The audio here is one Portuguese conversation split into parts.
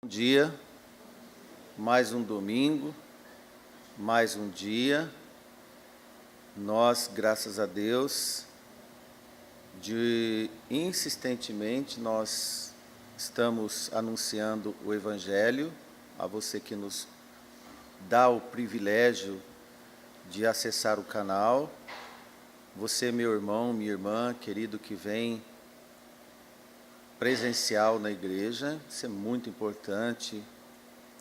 Bom dia, mais um domingo, mais um dia. Nós, graças a Deus, insistentemente nós estamos anunciando o Evangelho a você que nos dá o privilégio de acessar o canal. Você, meu irmão, minha irmã, querido, que vem presencial na igreja, isso é muito importante,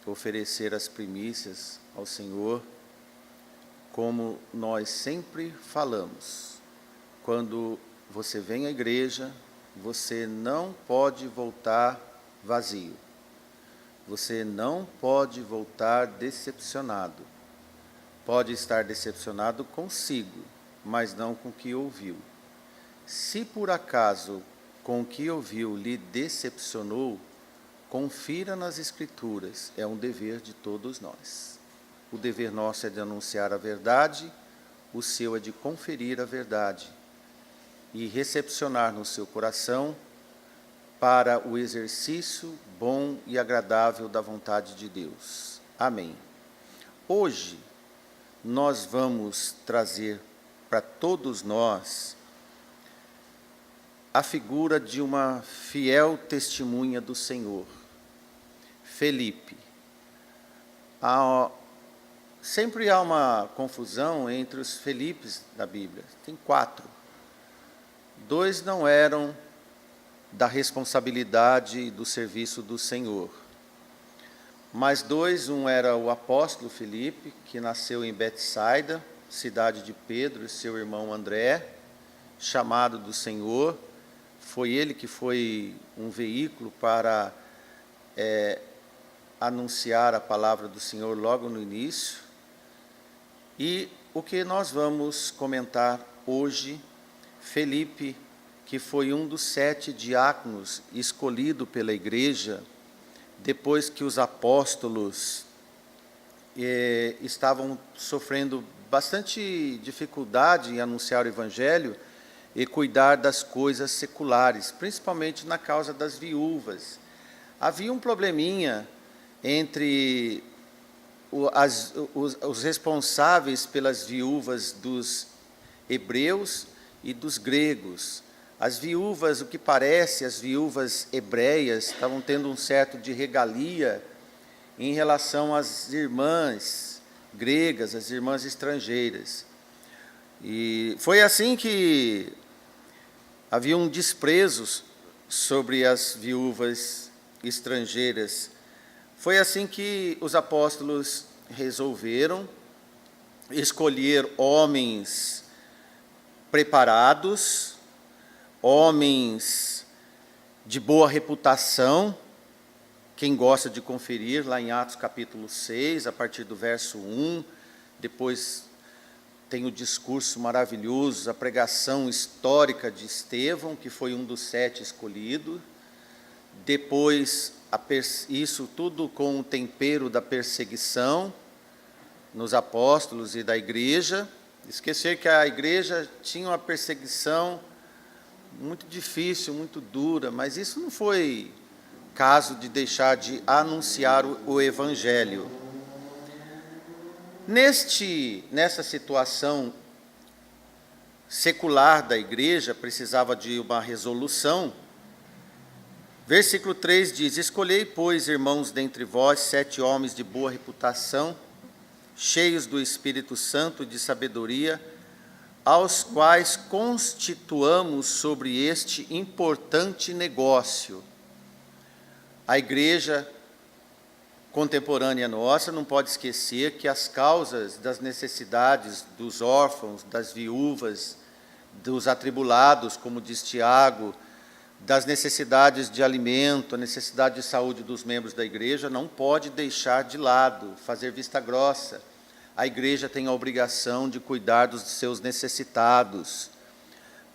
oferecer as primícias ao Senhor, como nós sempre falamos. Quando você vem à igreja, você não pode voltar vazio, você não pode voltar decepcionado. Pode estar decepcionado consigo, mas não com o que ouviu. Se por acaso com o que ouviu lhe decepcionou, confira nas Escrituras, é um dever de todos nós. O dever nosso é de anunciar a verdade, o seu é de conferir a verdade e recepcionar no seu coração para o exercício bom e agradável da vontade de Deus. Amém. Hoje, nós vamos trazer para todos nós a figura de uma fiel testemunha do Senhor, Felipe. Sempre há uma confusão entre os Felipes da Bíblia. Tem 4. 2 não eram da responsabilidade do serviço do Senhor. Mas 2, um era o apóstolo Felipe, que nasceu em Betsaida, cidade de Pedro e seu irmão André, chamado do Senhor. Foi ele que foi um veículo para anunciar a palavra do Senhor logo no início. E o que nós vamos comentar hoje, Felipe, que foi um dos 7 diáconos escolhido pela igreja, depois que os apóstolos estavam sofrendo bastante dificuldade em anunciar o Evangelho e cuidar das coisas seculares, principalmente na causa das viúvas. Havia um probleminha entre os responsáveis pelas viúvas dos hebreus e dos gregos. As viúvas, o que parece, as viúvas hebreias, estavam tendo um certo de regalia em relação às irmãs gregas, às irmãs estrangeiras. E foi assim que havia um desprezo sobre as viúvas estrangeiras. Foi assim que os apóstolos resolveram escolher homens preparados, homens de boa reputação. Quem gosta de conferir, lá em Atos capítulo 6, a partir do verso 1, depois tem o discurso maravilhoso, a pregação histórica de Estevão, que foi um dos 7 escolhidos. Depois, isso tudo com o tempero da perseguição nos apóstolos e da igreja. Esquecer que a igreja tinha uma perseguição muito difícil, muito dura, mas isso não foi caso de deixar de anunciar o Evangelho. Nessa situação secular da igreja, precisava de uma resolução. Versículo 3 diz: escolhei, pois, irmãos, dentre vós 7 homens de boa reputação, cheios do Espírito Santo e de sabedoria, aos quais constituamos sobre este importante negócio. A igreja contemporânea nossa não pode esquecer que as causas das necessidades dos órfãos, das viúvas, dos atribulados, como diz Tiago, das necessidades de alimento, a necessidade de saúde dos membros da igreja, não pode deixar de lado, fazer vista grossa. A igreja tem a obrigação de cuidar dos seus necessitados.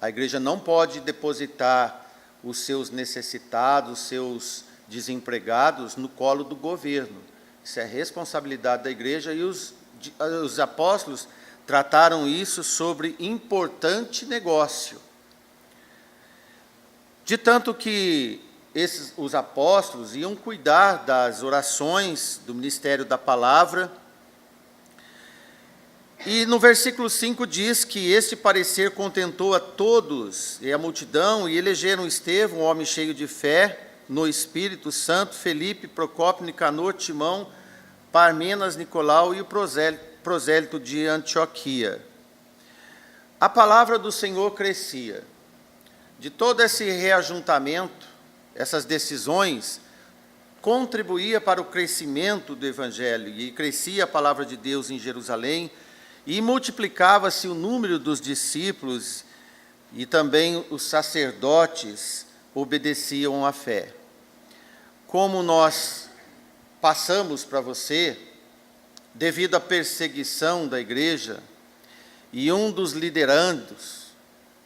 A igreja não pode depositar os seus necessitados, os seus desempregados no colo do governo. Isso é responsabilidade da igreja, e os apóstolos trataram isso sobre importante negócio. De tanto que os apóstolos iam cuidar das orações, do ministério da palavra. E no versículo 5 diz que este parecer contentou a todos e a multidão, e elegeram Estevão, um homem cheio de fé, no Espírito Santo, Felipe, Procópio, Nicanor, Timão, Parmenas, Nicolau e o prosélito de Antioquia. A palavra do Senhor crescia. De todo esse reajuntamento, essas decisões, contribuía para o crescimento do Evangelho, e crescia a palavra de Deus em Jerusalém, e multiplicava-se o número dos discípulos, e também os sacerdotes obedeciam à fé. Como nós passamos para você, devido à perseguição da igreja, e um dos liderandos,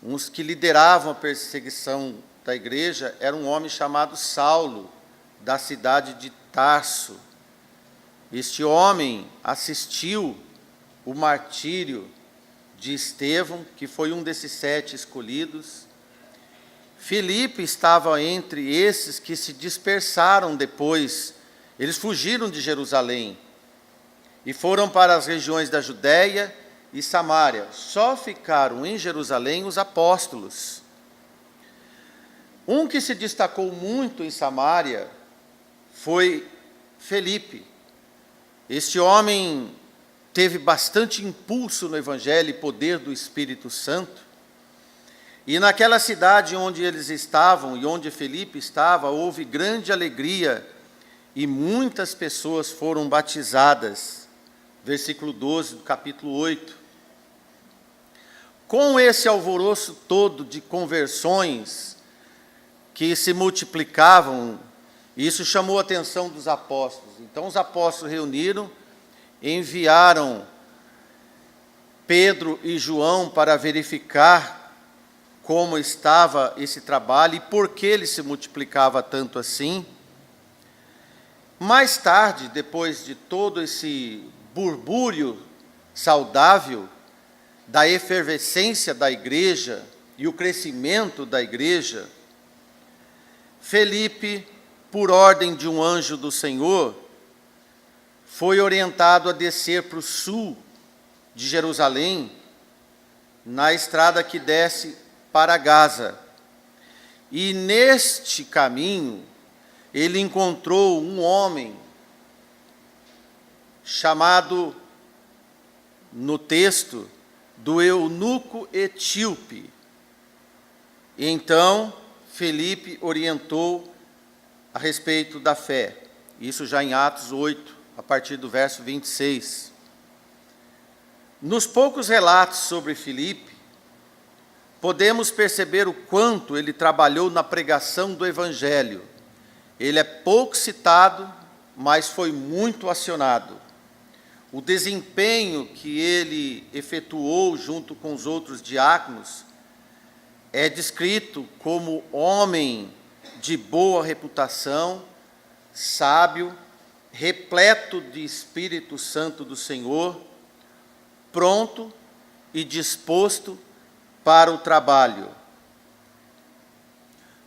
uns que lideravam a perseguição da igreja, era um homem chamado Saulo, da cidade de Tarso. Este homem assistiu o martírio de Estevão, que foi um desses 7 escolhidos. Filipe estava entre esses que se dispersaram depois. Eles fugiram de Jerusalém e foram para as regiões da Judéia e Samária. Só ficaram em Jerusalém os apóstolos. Um que se destacou muito em Samária foi Felipe. Este homem teve bastante impulso no Evangelho e poder do Espírito Santo. E naquela cidade onde eles estavam e onde Felipe estava, houve grande alegria e muitas pessoas foram batizadas. Versículo 12 do capítulo 8. Com esse alvoroço todo de conversões que se multiplicavam, isso chamou a atenção dos apóstolos. Então os apóstolos reuniram, enviaram Pedro e João para verificar como estava esse trabalho e por que ele se multiplicava tanto assim. Mais tarde, depois de todo esse burbúrio saudável, da efervescência da igreja e o crescimento da igreja, Felipe, por ordem de um anjo do Senhor, foi orientado a descer para o sul de Jerusalém, na estrada que desce para Gaza. E neste caminho, ele encontrou um homem chamado, no texto, do eunuco etíope. E então, Felipe orientou a respeito da fé. Isso já em Atos 8, a partir do verso 26. Nos poucos relatos sobre Felipe, podemos perceber o quanto ele trabalhou na pregação do Evangelho. Ele é pouco citado, mas foi muito acionado. O desempenho que ele efetuou junto com os outros diáconos é descrito como homem de boa reputação, sábio, repleto de Espírito Santo do Senhor, pronto e disposto para o trabalho.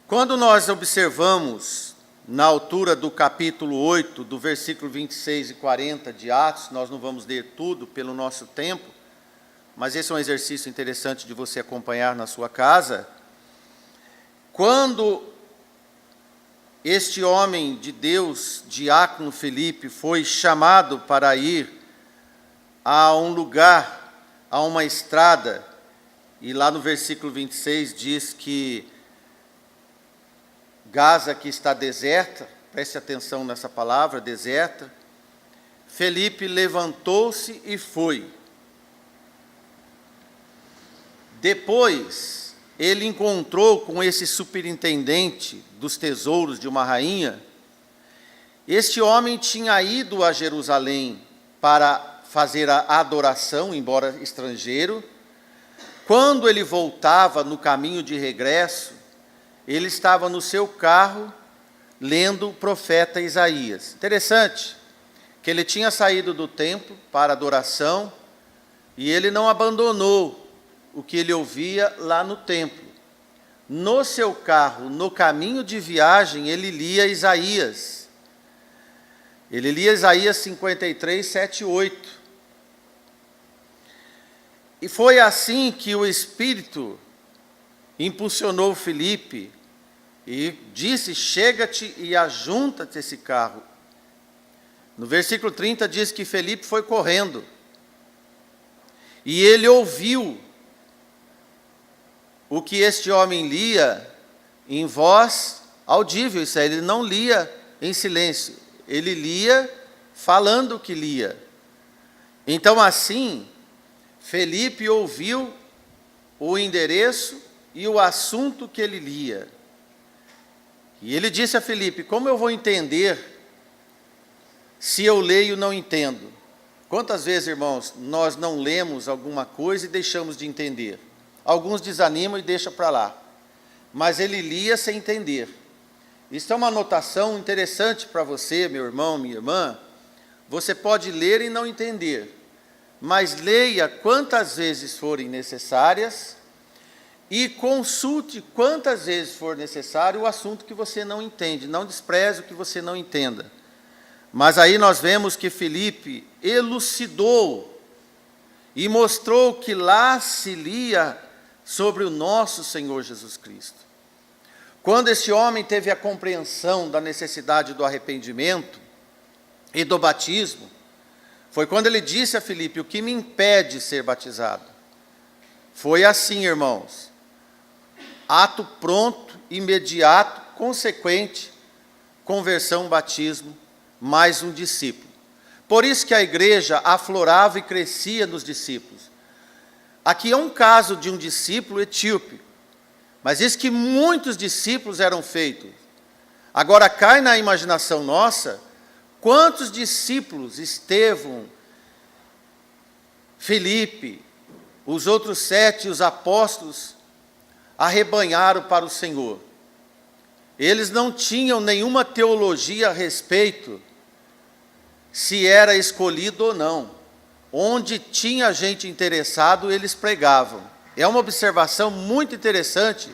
Quando nós observamos, na altura do capítulo 8, do versículo 26 e 40 de Atos, nós não vamos ler tudo pelo nosso tempo, mas esse é um exercício interessante de você acompanhar na sua casa. Quando este homem de Deus, diácono Felipe, foi chamado para ir a um lugar, a uma estrada, e lá no versículo 26 diz que Gaza que está deserta, preste atenção nessa palavra, deserta. Felipe levantou-se e foi. Depois, ele encontrou com esse superintendente dos tesouros de uma rainha. Este homem tinha ido a Jerusalém para fazer a adoração, embora estrangeiro. Quando ele voltava no caminho de regresso, ele estava no seu carro lendo o profeta Isaías. Interessante que ele tinha saído do templo para adoração e ele não abandonou o que ele ouvia lá no templo. no seu carro, no caminho de viagem, ele lia Isaías. Ele lia Isaías 53, 7 e 8. E foi assim que o Espírito impulsionou Filipe e disse: chega-te e ajunta-te esse carro. No versículo 30 diz que Filipe foi correndo. E ele ouviu o que este homem lia em voz audível. Isso aí, ele não lia em silêncio. Ele lia falando o que lia. Então assim, Filipe ouviu o endereço e o assunto que ele lia. E ele disse a Filipe: como eu vou entender se eu leio e não entendo? Quantas vezes, irmãos, nós não lemos alguma coisa e deixamos de entender? Alguns desanimam e deixam para lá. Mas ele lia sem entender. Isso é uma anotação interessante para você, meu irmão, minha irmã. Você pode ler e não entender, mas leia quantas vezes forem necessárias e consulte quantas vezes for necessário o assunto que você não entende. Não despreze o que você não entenda. Mas aí nós vemos que Filipe elucidou e mostrou que lá se lia sobre o nosso Senhor Jesus Cristo. Quando esse homem teve a compreensão da necessidade do arrependimento e do batismo, foi quando ele disse a Filipe: o que me impede de ser batizado? Foi assim, irmãos, ato pronto, imediato, consequente, conversão, batismo, mais um discípulo. Por isso que a igreja aflorava e crescia nos discípulos. Aqui é um caso de um discípulo etíope, mas diz que muitos discípulos eram feitos. Agora cai na imaginação nossa, quantos discípulos, Estevão, Filipe, os outros 7, os apóstolos, arrebanharam para o Senhor. Eles não tinham nenhuma teologia a respeito se era escolhido ou não. Onde tinha gente interessado, eles pregavam. É uma observação muito interessante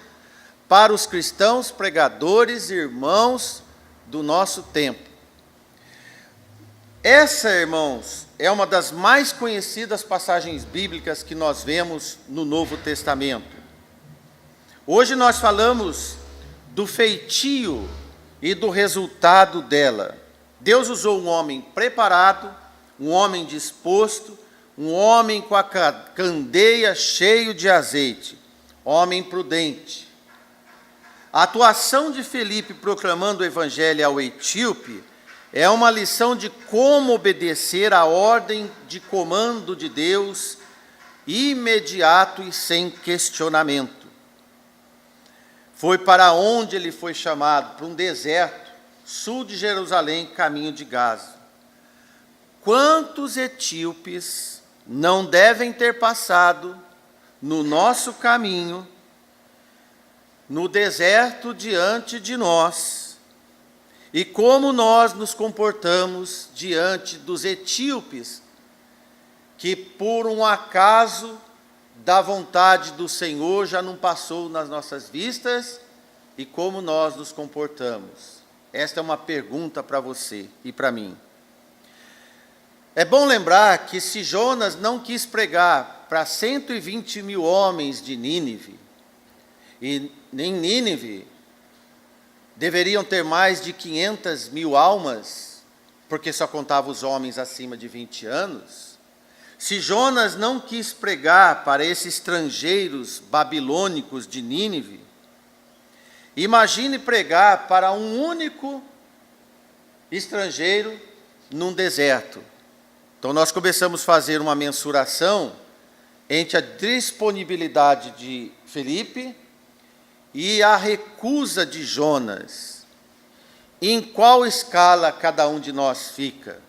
para os cristãos, pregadores, irmãos do nosso tempo. Essa, irmãos, é uma das mais conhecidas passagens bíblicas que nós vemos no Novo Testamento. Hoje nós falamos do feitio e do resultado dela. Deus usou um homem preparado, um homem disposto, um homem com a candeia cheio de azeite, homem prudente. A atuação de Filipe proclamando o evangelho ao etíope é uma lição de como obedecer à ordem de comando de Deus, imediato e sem questionamento. Foi para onde ele foi chamado, para um deserto, sul de Jerusalém, caminho de Gaza. Quantos etíopes não devem ter passado no nosso caminho, no deserto diante de nós, e como nós nos comportamos diante dos etíopes, que por um acaso da vontade do Senhor já não passou nas nossas vistas, e como nós nos comportamos? Esta é uma pergunta para você e para mim. É bom lembrar que se Jonas não quis pregar para 120 mil homens de Nínive, e em Nínive deveriam ter mais de 500 mil almas, porque só contava os homens acima de 20 anos, se Jonas não quis pregar para esses estrangeiros babilônicos de Nínive, imagine pregar para um único estrangeiro num deserto. Então nós começamos a fazer uma mensuração entre a disponibilidade de Filipe e a recusa de Jonas. Em qual escala cada um de nós fica?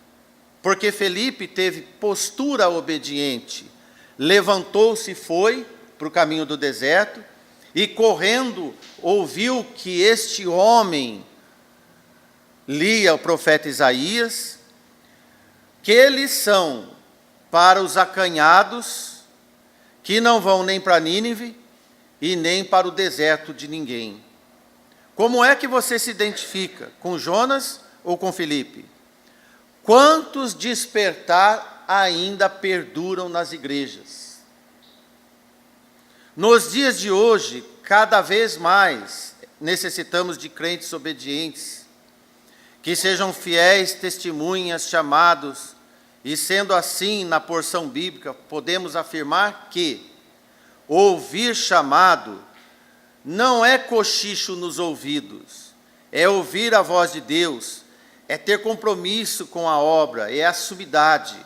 Porque Filipe teve postura obediente, levantou-se e foi para o caminho do deserto, e correndo ouviu que este homem lia o profeta Isaías. Que lição para os acanhados, que não vão nem para Nínive, e nem para o deserto de ninguém. Como é que você se identifica? Com Jonas ou com Filipe? Quantos despertar ainda perduram nas igrejas? Nos dias de hoje, cada vez mais necessitamos de crentes obedientes, que sejam fiéis testemunhas chamados, e sendo assim, na porção bíblica, podemos afirmar que ouvir chamado não é cochicho nos ouvidos, é ouvir a voz de Deus, é ter compromisso com a obra, é a sumidade.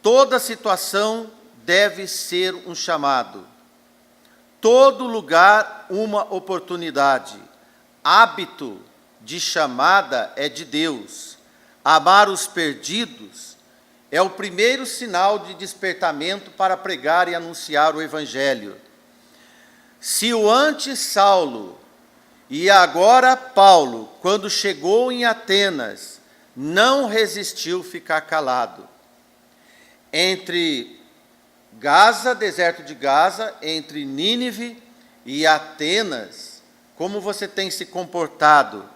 Toda situação deve ser um chamado. Todo lugar, uma oportunidade. Hábito de chamada é de Deus. Amar os perdidos é o primeiro sinal de despertamento para pregar e anunciar o Evangelho. Se o antes Saulo e agora Paulo, quando chegou em Atenas, não resistiu ficar calado. Entre Gaza, deserto de Gaza, entre Nínive e Atenas, como você tem se comportado?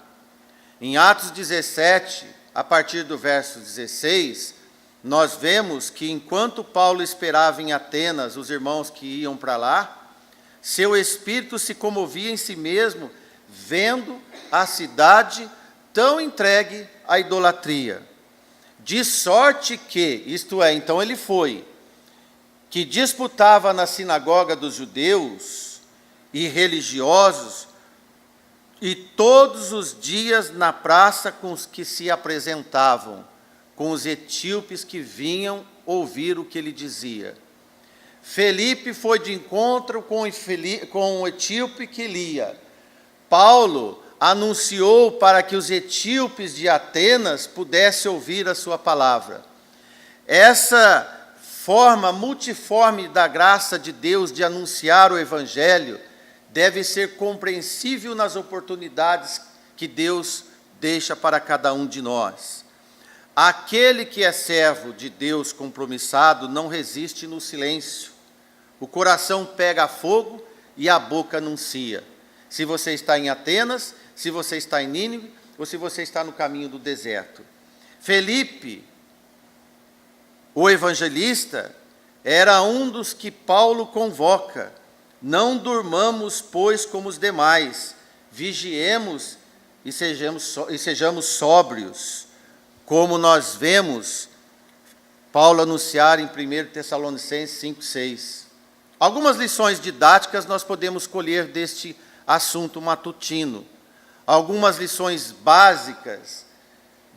Em Atos 17, a partir do verso 16, nós vemos que enquanto Paulo esperava em Atenas os irmãos que iam para lá, seu espírito se comovia em si mesmo, vendo a cidade tão entregue à idolatria. De sorte que, isto é, então ele foi, que disputava na sinagoga dos judeus e religiosos, e todos os dias na praça com os que se apresentavam, com os etíopes que vinham ouvir o que ele dizia. Felipe foi de encontro com o etíope que lia. Paulo anunciou para que os etíopes de Atenas pudessem ouvir a sua palavra. Essa forma multiforme da graça de Deus de anunciar o Evangelho deve ser compreensível nas oportunidades que Deus deixa para cada um de nós. Aquele que é servo de Deus compromissado não resiste no silêncio. O coração pega fogo e a boca anuncia. Se você está em Atenas, se você está em Nínive, ou se você está no caminho do deserto. Felipe, o evangelista, era um dos que Paulo convoca. Não durmamos, pois, como os demais, vigiemos e sejamos sóbrios, como nós vemos Paulo anunciar em 1 Tessalonicenses 5:6. Algumas lições didáticas nós podemos colher deste assunto matutino. Algumas lições básicas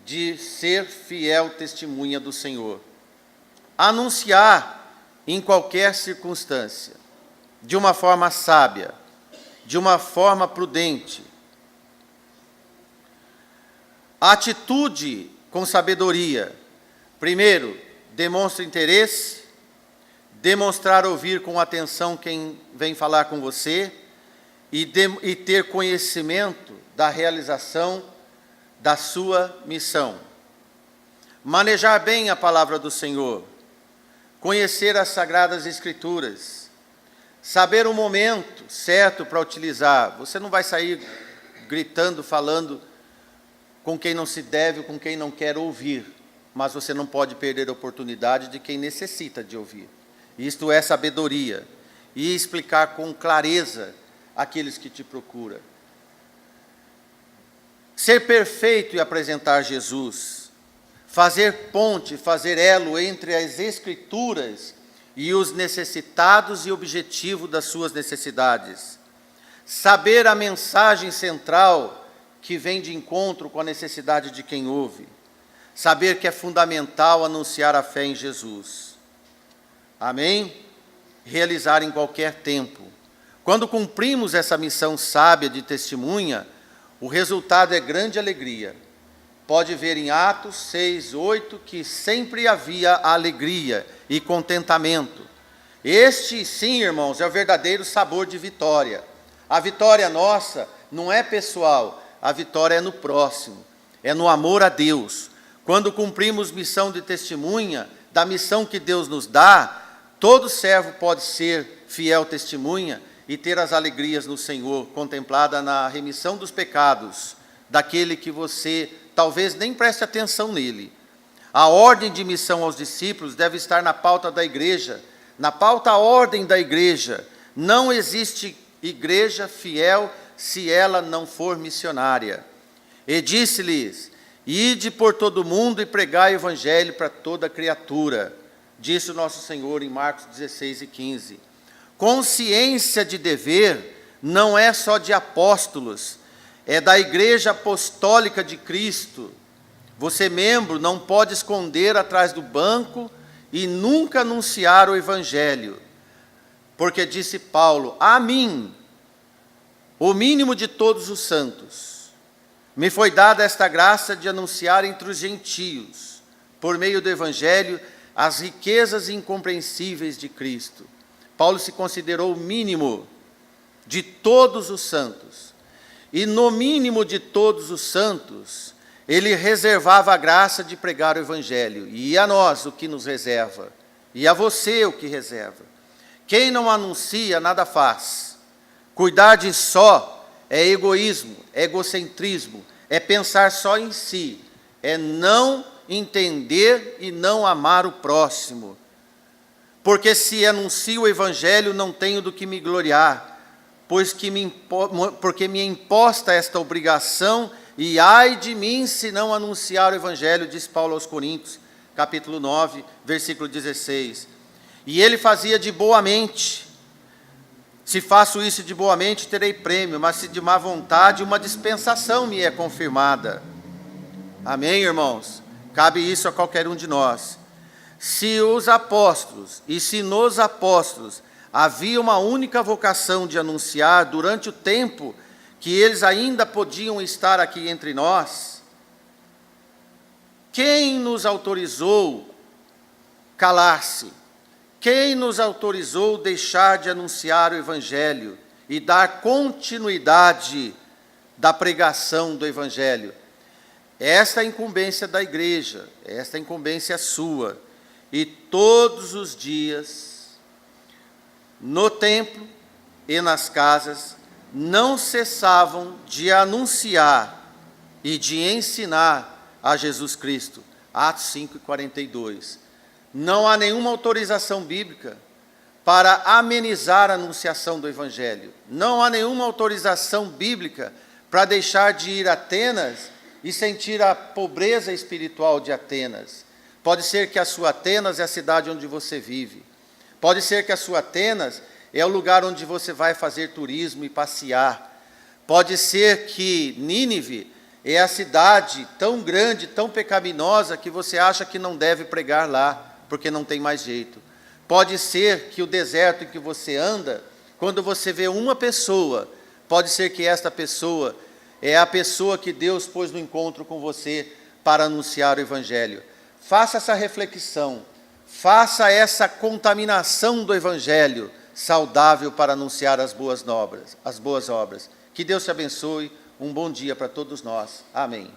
de ser fiel testemunha do Senhor. Anunciar em qualquer circunstância, de uma forma sábia, de uma forma prudente. Atitude com sabedoria. Primeiro, demonstra interesse, demonstrar ouvir com atenção quem vem falar com você e ter conhecimento da realização da sua missão. Manejar bem a palavra do Senhor, conhecer as Sagradas Escrituras, saber o momento certo para utilizar. Você não vai sair gritando, falando com quem não se deve ou com quem não quer ouvir, mas você não pode perder a oportunidade de quem necessita de ouvir. Isto é sabedoria, e explicar com clareza aqueles que te procuram. Ser perfeito e apresentar Jesus, fazer ponte, fazer elo entre as Escrituras e os necessitados e objetivo das suas necessidades. Saber a mensagem central que vem de encontro com a necessidade de quem ouve. Saber que é fundamental anunciar a fé em Jesus. Amém? Realizar em qualquer tempo. Quando cumprimos essa missão sábia de testemunha, o resultado é grande alegria. Pode ver em Atos 6:8 que sempre havia alegria e contentamento. Este, sim, irmãos, é o verdadeiro sabor de vitória. A vitória nossa não é pessoal, a vitória é no próximo, é no amor a Deus. Quando cumprimos missão de testemunha, da missão que Deus nos dá, todo servo pode ser fiel testemunha e ter as alegrias no Senhor, contemplada na remissão dos pecados, daquele que você talvez nem preste atenção nele. A ordem de missão aos discípulos deve estar na pauta da igreja, na pauta ordem da igreja. Não existe igreja fiel se ela não for missionária. E disse-lhes: ide por todo o mundo e pregai o evangelho para toda criatura, disse o nosso Senhor em Marcos 16:15. Consciência de dever não é só de apóstolos, é da igreja apostólica de Cristo. Você, membro, não pode esconder atrás do banco e nunca anunciar o evangelho. Porque disse Paulo: a mim, o mínimo de todos os santos, me foi dada esta graça de anunciar entre os gentios, por meio do evangelho, as riquezas incompreensíveis de Cristo. Paulo se considerou o mínimo de todos os santos. E no mínimo de todos os santos, ele reservava a graça de pregar o evangelho. E a nós o que nos reserva? E a você o que reserva? Quem não anuncia, nada faz. Cuidar de só é egoísmo, é egocentrismo, é pensar só em si, é não entender e não amar o próximo. Porque se anuncio o evangelho, não tenho do que me gloriar, porque me é imposta esta obrigação, e ai de mim se não anunciar o evangelho, diz Paulo aos Coríntios, capítulo 9, versículo 16. E ele fazia de boa mente. Se faço isso de boa mente, terei prêmio, mas se de má vontade, uma dispensação me é confirmada. Amém, irmãos? Cabe isso a qualquer um de nós. Se os apóstolos, e se nos apóstolos, havia uma única vocação de anunciar durante o tempo que eles ainda podiam estar aqui entre nós, quem nos autorizou calar-se? Quem nos autorizou deixar de anunciar o evangelho e dar continuidade da pregação do evangelho? Esta é a incumbência da igreja, esta é a incumbência sua. E todos os dias, no templo e nas casas, não cessavam de anunciar e de ensinar a Jesus Cristo. Atos 5:42. Não há nenhuma autorização bíblica para amenizar a anunciação do evangelho. Não há nenhuma autorização bíblica para deixar de ir a Atenas e sentir a pobreza espiritual de Atenas. Pode ser que a sua Atenas é a cidade onde você vive. Pode ser que a sua Atenas é o lugar onde você vai fazer turismo e passear. Pode ser que Nínive é a cidade tão grande, tão pecaminosa, que você acha que não deve pregar lá, porque não tem mais jeito. Pode ser que o deserto em que você anda, quando você vê uma pessoa, pode ser que esta pessoa é a pessoa que Deus pôs no encontro com você para anunciar o evangelho. Faça essa reflexão, faça essa contaminação do evangelho saudável para anunciar as boas obras. Que Deus te abençoe. Um bom dia para todos nós. Amém.